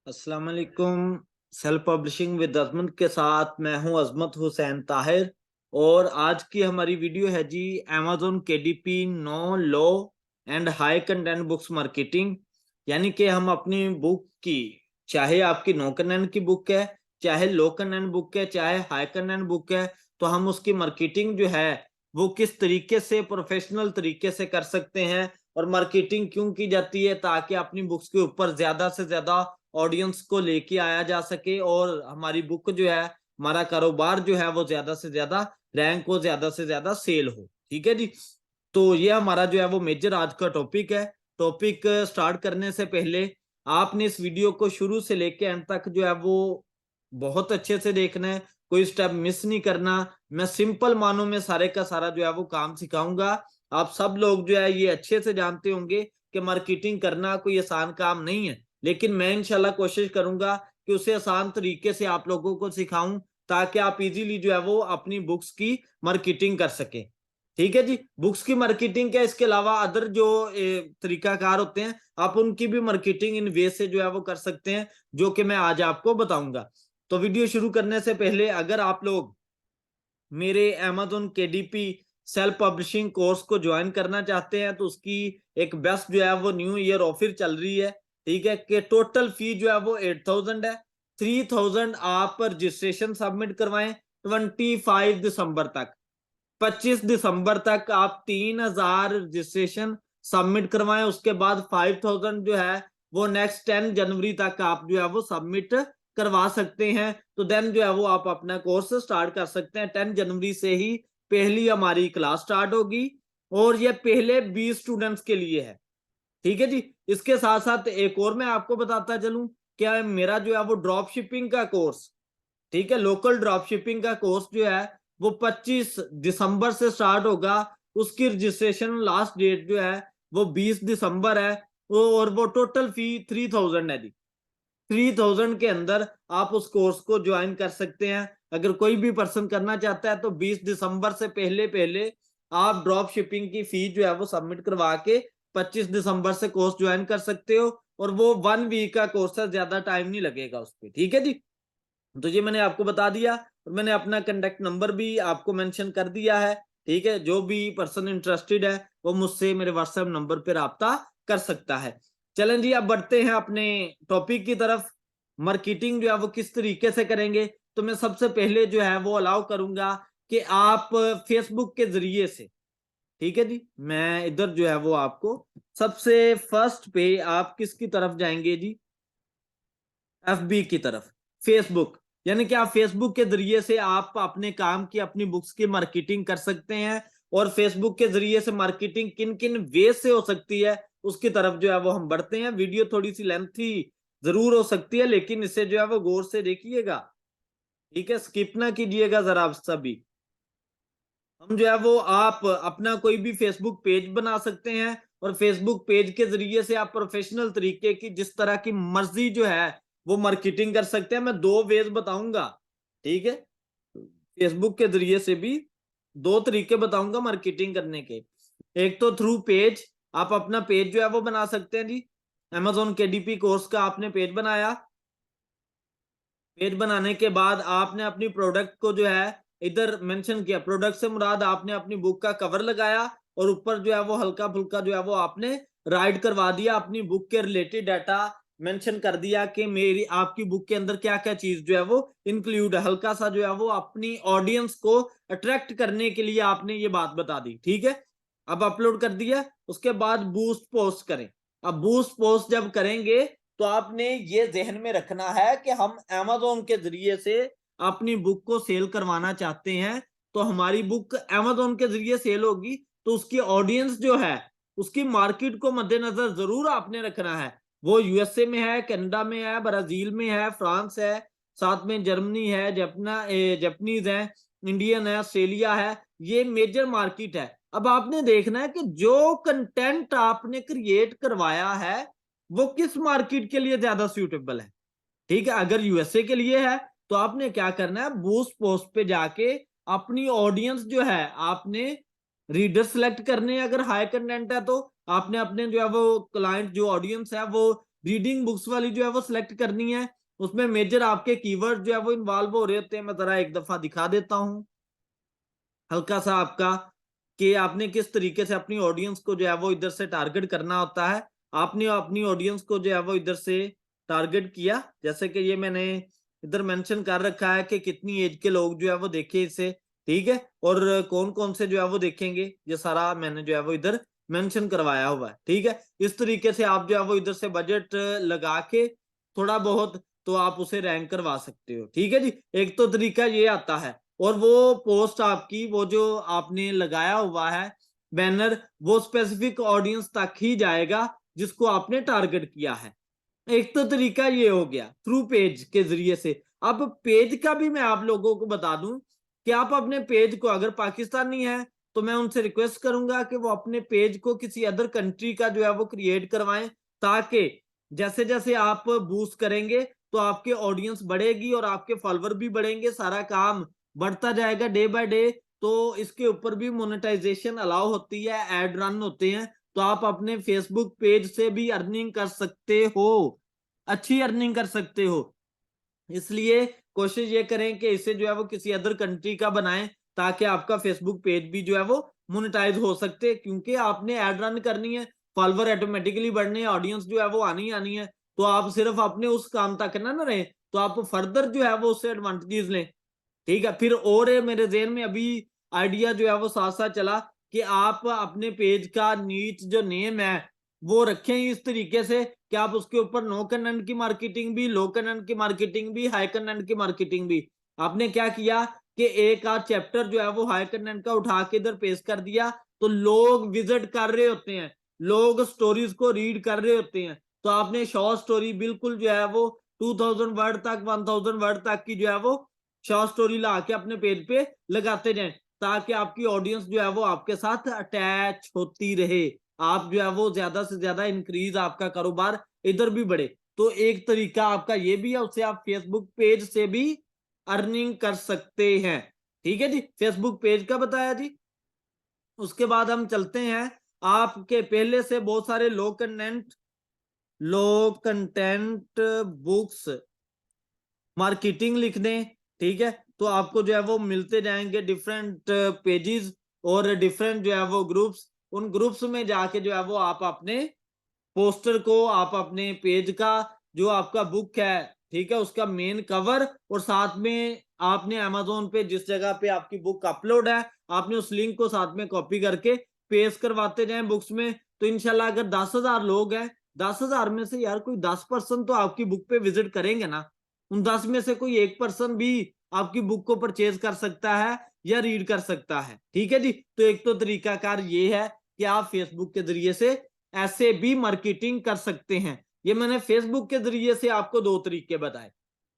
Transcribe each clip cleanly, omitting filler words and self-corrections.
अस्सलाम वालेकुम। Self publishing with अजमत के साथ मैं हूं अजमत हुसैन ताहिर। और आज की हमारी वीडियो है जी Amazon KDP no low and high content books marketing. यानी कि हम अपनी बुक की, चाहे आपकी नो कंटेंट की बुक है, चाहे लो कंटेंट बुक है, चाहे हाई कंटेंट बुक है, तो हम उसकी मार्केटिंग जो है वो किस तरीके से प्रोफेशनल तरीके से कर सकते हैं। और मार्केटिंग क्यों की जाती है? ताकि अपनी बुक्स के ऊपर ज्यादा से ज्यादा ऑडियंस को लेके आया जा सके और हमारी बुक जो है, हमारा कारोबार जो है वो ज्यादा से ज्यादा रैंक हो, ज्यादा से ज्यादा सेल हो। ठीक है जी। तो ये हमारा जो है वो मेजर आज का टॉपिक है। टॉपिक स्टार्ट करने से पहले आपने इस वीडियो को शुरू से लेके एंड तक जो है वो बहुत अच्छे से देखना है, कोई स्टेप मिस नहीं करना। मैं सिंपल मानों में सारे का सारा जो है वो काम सिखाऊंगा। आप सब लोग जो है ये अच्छे से जानते होंगे कि मार्केटिंग करना कोई आसान काम नहीं है, लेकिन मैं इंशाल्लाह कोशिश करूंगा कि उसे आसान तरीके से आप लोगों को सिखाऊं, ताकि आप इजीली जो है वो अपनी बुक्स की मार्केटिंग कर सकें। ठीक है जी। बुक्स की मार्केटिंग के इसके अलावा अदर जो तरीकाकार होते हैं, आप उनकी भी मार्केटिंग इन वे से जो है वो कर सकते हैं, जो कि मैं आज आपको बताऊंगा। तो वीडियो शुरू करने से पहले अगर आप लोग मेरे Amazon KDP self publishing course को ज्वाइन करना चाहते हैं, तो उसकी एक बेस्ट जो है वो न्यू ईयर ऑफर चल रही है। ठीक है कि टोटल फी जो है वो 8000 है। 3000 आप रजिस्ट्रेशन सबमिट करवाएं 25 दिसंबर तक। 25 दिसंबर तक आप 3000 रजिस्ट्रेशन सबमिट करवाएं। उसके बाद 5000 जो है वो नेक्स्ट 10 जनवरी तक आप जो है वो सबमिट करवा सकते हैं। तो देन जो है वो आप अपना कोर्स स्टार्ट कर सकते हैं। 10 जनवरी से ही पहली हमारी क्लास स्टार्ट होगी और ये पहले 20 स्टूडेंट्स के लिए है। ठीक है जी। इसके साथ साथ एक और मैं आपको बताता चलूं, क्या मेरा जो है वो ड्रॉप शिपिंग का कोर्स, ठीक है, लोकल ड्रॉप शिपिंग का कोर्स जो है वो 25 दिसंबर से स्टार्ट होगा। उसकी रजिस्ट्रेशन लास्ट डेट जो है वो 20 दिसंबर है। और वो टोटल फी 3000 है जी। 3000 के अंदर आप उस कोर्स को ज्वाइन कर सकते हैं। अगर कोई भी पर्सन करना चाहता है तो 20 दिसंबर से पहले पहले आप ड्रॉप शिपिंग की फी जो है वो सबमिट करवा के 25 दिसंबर से कोर्स ज्वाइन कर सकते हो। और वो 1 वीक का कोर्स है, ज्यादा टाइम नहीं लगेगा उस पर। ठीक है जी। तो ये मैंने आपको बता दिया और मैंने अपना कांटेक्ट नंबर भी आपको मेंशन कर दिया है। ठीक है, जो भी पर्सन इंटरेस्टेड है वो मुझसे मेरे व्हाट्सएप नंबर पर राब्ता कर सकता है। चलें जी, अब बढ़ते हैं अपने टॉपिक की तरफ। मार्केटिंग जो है वो किस तरीके से करेंगे, तो मैं सबसे पहले जो है वो अलाउ करूंगा कि आप फेसबुक के जरिए से, ठीक है जी, मैं इधर जो है वो आपको सबसे फर्स्ट पे आप किसकी तरफ जाएंगे जी? एफबी की तरफ। फेसबुक, यानी कि आप फेसबुक के जरिए से आप अपने काम की, अपनी बुक्स की मार्केटिंग कर सकते हैं। और फेसबुक के जरिए से मार्केटिंग किन किन वे से हो सकती है उसकी तरफ जो है वो हम बढ़ते हैं। वीडियो थोड़ी सी लेंथी जरूर हो सकती है, लेकिन इसे जो है वो गौर से देखिएगा। ठीक है, स्किप ना कीजिएगा जरा आप सभी। हम जो है वो आप अपना कोई भी फेसबुक पेज बना सकते हैं और फेसबुक पेज के जरिए से आप प्रोफेशनल तरीके की, जिस तरह की मर्जी जो है वो मार्केटिंग कर सकते हैं। मैं दो वेज बताऊंगा। ठीक है, फेसबुक के जरिए से भी दो तरीके बताऊंगा मार्केटिंग करने के। एक तो थ्रू पेज, आप अपना पेज जो है वो बना सकते हैं जी। अमेज़न केडीपी कोर्स का आपने पेज बनाया। पेज बनाने के बाद आपने अपनी प्रोडक्ट को जो है इधर मेंशन किया। प्रोडक्ट से मुराद आपने अपनी बुक का कवर लगाया और ऊपर जो है वो हल्का फुल्का जो है वो आपने राइट करवा दिया, अपनी बुक के रिलेटेड डाटा मेंशन कर दिया कि मेरी आपकी बुक के अंदर क्या क्या चीज जो है वो इंक्लूड है। हल्का सा जो है वो अपनी ऑडियंस को अट्रैक्ट करने के लिए आपने ये बात बता दी। ठीक है, अब अपलोड कर दिया। उसके बाद बूस्ट पोस्ट करें। अब बूस्ट पोस्ट जब करेंगे तो आपने ये जहन में रखना है कि हम अमेज़न के जरिए से अपनी बुक को सेल करवाना चाहते हैं। तो हमारी बुक अमेज़न के जरिए सेल होगी तो उसकी ऑडियंस जो है, उसकी मार्केट को मद्देनजर जरूर आपने रखना है। वो यूएसए में है, कनाडा में है, ब्राजील में है, फ्रांस है, साथ में जर्मनी है, जापानीज है, इंडियन है, ऑस्ट्रेलिया है। ये मेजर मार्केट है। अब आपने देखना है कि जो कंटेंट आपने क्रिएट करवाया है वो किस मार्केट के लिए ज्यादा सूटेबल है। ठीक है, अगर यूएसए के लिए है तो आपने क्या करना है, बूस्ट पोस्ट पे जाके अपनी ऑडियंस जो है आपने रीडर सेलेक्ट करने हैं। अगर हाई कंटेंट है तो आपने अपने जो है वो क्लाइंट, जो ऑडियंस है वो रीडिंग बुक्स वाली जो है वो सिलेक्ट करनी है। उसमें मेजर आपके कीवर्ड जो है वो इन्वॉल्व हो रहे होते हैं। मैं जरा एक दफा दिखा देता हूं हल्का सा आपका, कि आपने किस तरीके से अपनी ऑडियंस को जो है वो इधर से टारगेट करना होता है। आपने अपनी ऑडियंस को जो है वो इधर से टारगेट किया, जैसे कि ये मैंने इधर मेंशन कर रखा है कि कितनी एज के लोग जो है वो देखे इसे, ठीक है, और कौन कौन से जो है वो देखेंगे, ये सारा मैंने जो है वो इधर मेंशन करवाया हुआ है, ठीक है। इस तरीके से आप जो है वो इधर से बजट लगा के थोड़ा बहुत तो आप उसे रैंक करवा सकते हो, ठीक है जी। एक तो तरीका ये आता है, और वो पोस्ट आपकी, वो जो आपने लगाया हुआ है बैनर, वो स्पेसिफिक ऑडियंस तक ही जाएगा जिसको आपने टारगेट किया है। एक तो तरीका ये हो गया थ्रू पेज के जरिए से। अब पेज का भी मैं आप लोगों को बता दूं कि आप अपने पेज को, अगर पाकिस्तानी है तो मैं उनसे रिक्वेस्ट करूंगा कि वो अपने पेज को किसी अदर कंट्री का जो है वो क्रिएट करवाएं, ताकि जैसे जैसे आप बूस्ट करेंगे तो आपके ऑडियंस बढ़ेगी और आपके फॉलोवर भी बढ़ेंगे, सारा काम बढ़ता जाएगा डे बाय डे। तो इसके ऊपर भी मोनेटाइजेशन अलाउ होती है, एड रन होते हैं, तो आप अपने फेसबुक पेज से भी अर्निंग कर सकते हो, अच्छी अर्निंग कर सकते हो। इसलिए कोशिश ये करें कि इसे जो है वो किसी अदर कंट्री का बनाएं, ताकि आपका फेसबुक पेज भी जो है वो मोनेटाइज हो सकते, क्योंकि आपने एड रन करनी है, फॉलोवर ऑटोमेटिकली बढ़ने, ऑडियंस जो है वो आनी है। तो आप सिर्फ अपने उस काम तक ना रहे, तो आप फर्दर जो है वो उससे एडवांटेजेस लें, ठीक है। फिर और मेरे जेहन में अभी आइडिया जो है वो साथ साथ चला कि आप अपने पेज का नीच जो नेम है वो रखें इस तरीके से कि आप उसके ऊपर नो कंटेंट की मार्केटिंग भी, लो कंटेंट की मार्केटिंग भी, हाई कंटेंट की मार्केटिंग भी। आपने क्या किया कि एक आध चैप्टर जो है वो हाई कंटेंट का उठा के इधर पेश कर दिया, तो लोग विजिट कर रहे होते हैं, लोग स्टोरीज को रीड कर रहे होते हैं। तो आपने शॉर्ट स्टोरी बिल्कुल जो है वो 2000 वर्ड तक, 1000 वर्ड तक की जो है वो शॉर्ट स्टोरी ला के अपने पेज पे लगाते जाएं, ताकि आपकी ऑडियंस जो है वो आपके साथ अटैच होती रहे, आप जो है वो ज्यादा से ज्यादा इंक्रीज, आपका कारोबार इधर भी बढ़े। तो एक तरीका आपका ये भी है, उससे आप फेसबुक पेज से भी अर्निंग कर सकते हैं, ठीक है जी। फेसबुक पेज का बताया जी। उसके बाद हम चलते हैं, आपके पहले से बहुत सारे लो कंटेंट बुक्स मार्केटिंग लिख दें, ठीक है। तो आपको जो है वो मिलते जाएंगे डिफरेंट पेजेस और डिफरेंट जो है वो ग्रुप्स। उन ग्रुप्स में जाके जो है वो आप अपने पोस्टर को, आप अपने पेज का जो आपका बुक है, ठीक है, उसका मेन कवर, और साथ में आपने अमेजोन पे जिस जगह पे आपकी बुक अपलोड है, आपने उस लिंक को साथ में कॉपी करके पेस्ट करवाते जाएं बुक्स में। तो इंशाल्लाह अगर 10,000 लोग हैं, 10,000 में से यार कोई 10% तो आपकी बुक पे विजिट करेंगे ना। उन 10 में से कोई 1% भी आपकी बुक को परचेज कर सकता है या रीड कर सकता है, ठीक है जी। तो एक तो तरीकाकार ये है कि आप फेसबुक के जरिए से ऐसे भी मार्केटिंग कर सकते हैं। ये मैंने फेसबुक के जरिए से आपको 2 तरीके बताए,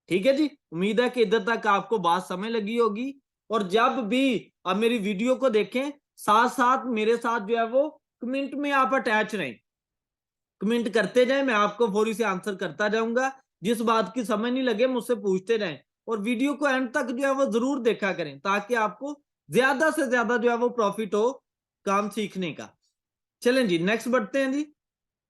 ठीक है जी। उम्मीद है कि इधर तक आपको बात समझ लगी होगी। और जब भी आप मेरी वीडियो को देखें, साथ साथ मेरे साथ जो है वो कमेंट में आप अटैच रहें, कमेंट करते जाएं, मैं आपको फौरी से आंसर करता जाऊंगा। जिस बात की समझ नहीं लगे मुझसे पूछते जाएं, और वीडियो को एंड तक जो है वो जरूर देखा करें, ताकि आपको ज्यादा से ज्यादा जो है वो प्रॉफिट हो काम सीखने का। चलें जी, नेक्स्ट बढ़ते हैं जी।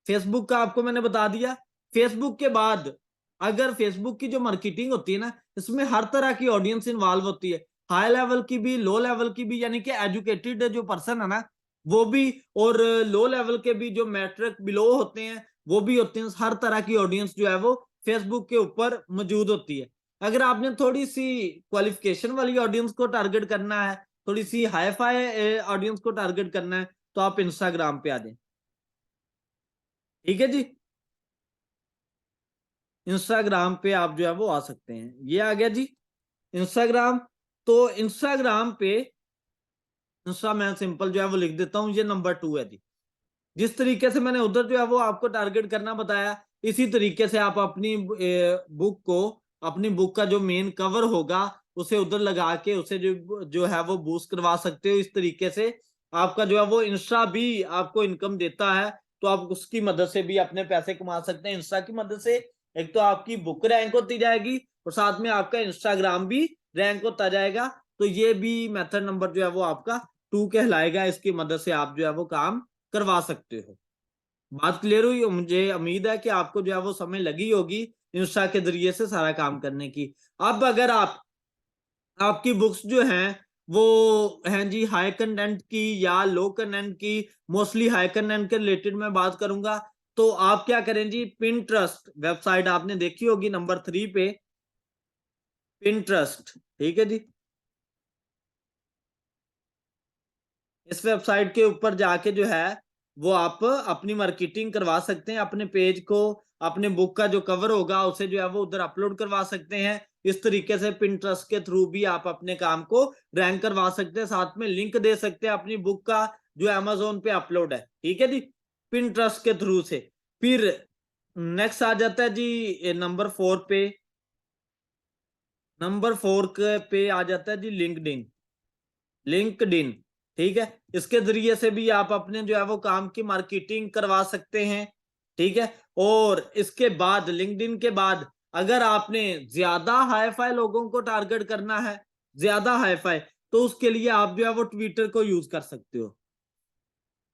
फेसबुक का आपको मैंने बता दिया। फेसबुक के बाद अगर फेसबुक की जो मार्केटिंग होती है ना, इसमें हर तरह की ऑडियंस इन्वॉल्व होती है, हाई लेवल की भी, लो लेवल की भी, यानी कि एजुकेटेड जो पर्सन है ना वो भी, और लो लेवल के भी जो मैट्रिक बिलो होते हैं वो भी होते हैं। हर तरह की ऑडियंस जो है वो फेसबुक के ऊपर मौजूद होती है। अगर आपने थोड़ी सी क्वालिफिकेशन वाली ऑडियंस को टारगेट करना है, थोड़ी सी हाई फाई ऑडियंस को टारगेट करना है, तो आप इंस्टाग्राम पे आ जाए, ठीक है जी। इंस्टाग्राम पे आप जो है वो आ सकते हैं, ये आ गया जी इंस्टाग्राम। तो इंस्टाग्राम पे, इंस्टा मैं सिंपल जो है वो लिख देता हूं, ये नंबर 2 है जी। जिस तरीके से मैंने उधर जो है वो आपको टारगेट करना बताया, इसी तरीके से आप अपनी बुक को, अपनी बुक का जो मेन कवर होगा उसे उधर लगा के उसे जो जो है वो बूस्ट करवा सकते हो। इस तरीके से आपका जो है वो इंस्टा भी आपको इनकम देता है, तो आप उसकी मदद से भी अपने पैसे कमा सकते हैं इंस्टा की मदद से। एक तो आपकी बुक रैंक होती जाएगी, और साथ में आपका इंस्टाग्राम भी रैंक होता जाएगा। तो ये भी मेथड नंबर जो है वो आपका 2 कहलाएगा, इसकी मदद से आप जो है वो काम करवा सकते हो। बात क्लियर हुई? मुझे उम्मीद है कि आपको जो है वो समय लगी होगी इंस्टा के जरिए से सारा काम करने की। अब अगर आपकी बुक्स जो हैं वो हैं जी हाई कंटेंट की या लो कंटेंट की, मोस्टली हाई कंटेंट के रिलेटेड मैं बात करूंगा, तो आप क्या करें जी, पिंटरेस्ट वेबसाइट आपने देखी होगी नंबर 3 पे, पिंटरेस्ट, ठीक है जी। इस वेबसाइट के ऊपर जाके जो है वो आप अपनी मार्केटिंग करवा सकते हैं, अपने पेज को, अपने बुक का जो कवर होगा उसे जो है वो उधर अपलोड करवा सकते हैं। इस तरीके से पिंटरेस्ट के थ्रू भी आप अपने काम को रैंक करवा सकते हैं, साथ में लिंक दे सकते हैं अपनी बुक का जो अमेज़न पे अपलोड है, ठीक है जी, पिंटरेस्ट के थ्रू से। फिर नेक्स्ट आ जाता है जी नंबर 4 पे, नंबर 4 पे आ जाता है जी लिंक्डइन, लिंक्डइन, ठीक है। इसके जरिए से भी आप अपने जो है वो काम की मार्केटिंग करवा सकते हैं, ठीक है। और इसके बाद लिंक्डइन के बाद अगर आपने ज्यादा हाई फाई लोगों को टारगेट करना है, ज्यादा हाई फाई, तो उसके लिए आप जो है वो ट्विटर को यूज कर सकते हो,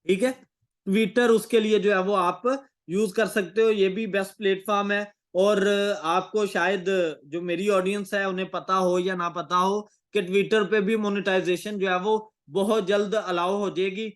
ठीक है। ट्विटर उसके लिए जो है वो आप यूज कर सकते हो, ये भी बेस्ट प्लेटफॉर्म है। और आपको शायद जो मेरी ऑडियंस है उन्हें पता हो या ना पता हो कि ट्विटर पे भी मोनेटाइजेशन जो है वो बहुत जल्द अलाउ हो जाएगी,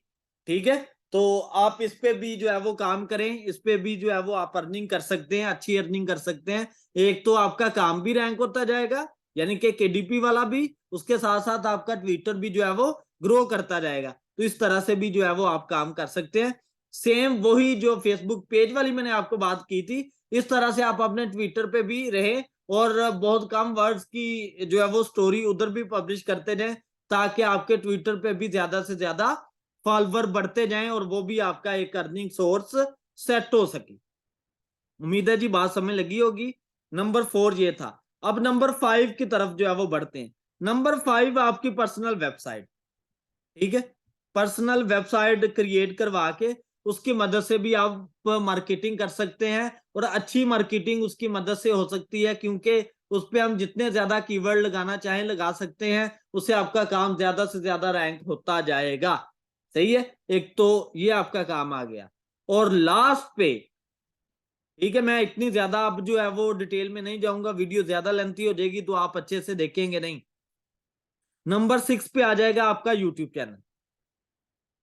ठीक है। तो आप इस पे भी जो है वो काम करें, इस पे भी जो है वो आप अर्निंग कर सकते हैं, अच्छी अर्निंग कर सकते हैं। एक तो आपका काम भी रैंक होता जाएगा, यानी कि केडीपी वाला भी, उसके साथ साथ आपका ट्विटर भी जो है वो ग्रो करता जाएगा। तो इस तरह से भी जो है वो आप काम कर सकते हैं। सेम वही जो फेसबुक पेज वाली मैंने आपको बात की थी, इस तरह से आप अपने ट्विटर पे भी रहे और बहुत कम वर्ड्स की जो है वो स्टोरी उधर भी पब्लिश करते जाएं, ताकि आपके ट्विटर पे भी ज्यादा से ज्यादा फॉलोवर बढ़ते जाएं और वो भी आपका एक अर्निंग सोर्स सेट हो सके। उम्मीद है जी बात समझ लगी होगी। नंबर 4 ये था। अब नंबर 5 की तरफ जो है वो बढ़ते हैं। नंबर 5 आपकी पर्सनल वेबसाइट, ठीक है। पर्सनल वेबसाइट क्रिएट करवा के उसकी मदद से भी आप मार्केटिंग कर सकते हैं, और अच्छी मार्केटिंग उसकी मदद से हो सकती है, क्योंकि उस पे हम जितने ज्यादा कीवर्ड लगाना चाहें लगा सकते हैं, उससे आपका काम ज्यादा से ज्यादा रैंक होता जाएगा, सही है। एक तो ये आपका काम आ गया। और लास्ट पे, ठीक है, मैं इतनी ज्यादा अब जो है वो डिटेल में नहीं जाऊंगा, वीडियो ज्यादा लेंथी हो जाएगी तो आप अच्छे से देखेंगे नहीं। नंबर 6 पे आ जाएगा आपका यूट्यूब चैनल,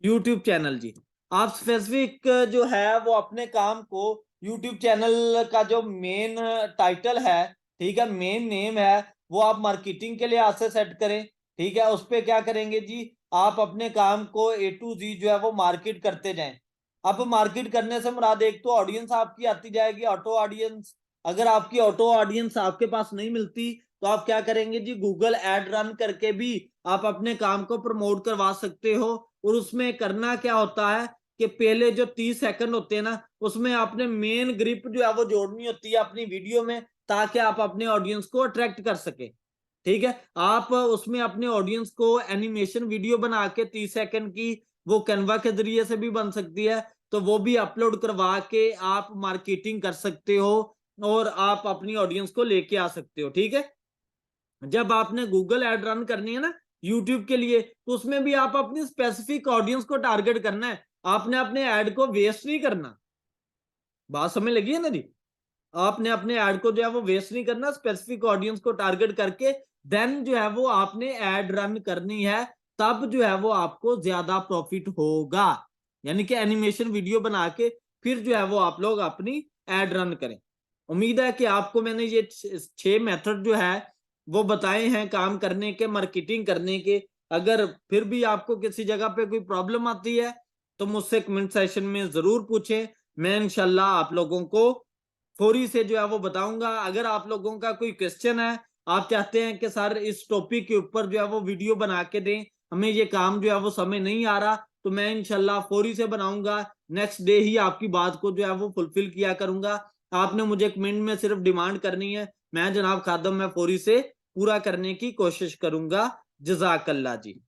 यूट्यूब चैनल जी। आप स्पेसिफिक जो है वो अपने काम को यूट्यूब चैनल का जो मेन टाइटल है, ठीक है, मेन नेम है, वो आप मार्केटिंग के लिए आज से सेट करें, ठीक है। उस पे क्या करेंगे जी, आप अपने काम को A to Z जो है वो मार्केट करते जाएं। अब मार्केट करने से मुराद एक तो ऑडियंस आपकी आती जाएगी, ऑटो ऑडियंस। अगर आपकी ऑटो ऑडियंस आपके पास नहीं मिलती तो आप क्या करेंगे जी, गूगल एड रन करके भी आप अपने काम को प्रमोट करवा सकते हो। और उसमें करना क्या होता है कि पहले जो 30 सेकंड होते हैं ना, उसमें आपने मेन ग्रिप जो है वो जोड़नी होती है अपनी वीडियो में, ताकि आप अपने ऑडियंस को अट्रैक्ट कर सके, ठीक है। आप उसमें अपने ऑडियंस को एनिमेशन वीडियो बना के 30 सेकंड की, वो कैनवा के जरिए से भी बन सकती है, तो वो भी अपलोड करवा के आप मार्केटिंग कर सकते हो और आप अपनी ऑडियंस को लेके आ सकते हो, ठीक है। जब आपने गूगल एड रन करनी है ना यूट्यूब के लिए, तो उसमें भी आप अपनी स्पेसिफिक ऑडियंस को टारगेट करना है, आपने अपने ऐड को वेस्ट नहीं करना। बात समझ लगी है ना जी? आपने अपने ऐड को जो है वो वेस्ट नहीं करना, स्पेसिफिक ऑडियंस को टारगेट करके देन जो है वो आपने ऐड रन करनी है, तब जो है वो आपको ज्यादा प्रॉफिट होगा। यानी कि एनिमेशन वीडियो बना के फिर जो है वो आप लोग अपनी ऐड रन करें। उम्मीद है कि आपको मैंने ये 6 मेथड जो है वो बताए हैं काम करने के, मार्केटिंग करने के। अगर फिर भी आपको किसी जगह पे कोई प्रॉब्लम आती है तो मुझसे कमेंट सेशन में जरूर पूछें, मैं इंशाल्लाह आप लोगों को फौरी से जो है वो बताऊंगा। अगर आप लोगों का कोई क्वेश्चन है, आप चाहते हैं कि सर इस टॉपिक के ऊपर जो है वो वीडियो बना के दें, हमें ये काम जो है वो समय नहीं आ रहा, तो मैं इंशाल्लाह फौरी से बनाऊंगा, नेक्स्ट डे ही आपकी बात को जो है वो फुलफिल किया करूंगा। आपने मुझे कमेंट में सिर्फ डिमांड करनी है, मैं जनाब खादम मैं फौरी से पूरा करने की कोशिश करूंगा। जजाकल्ला जी।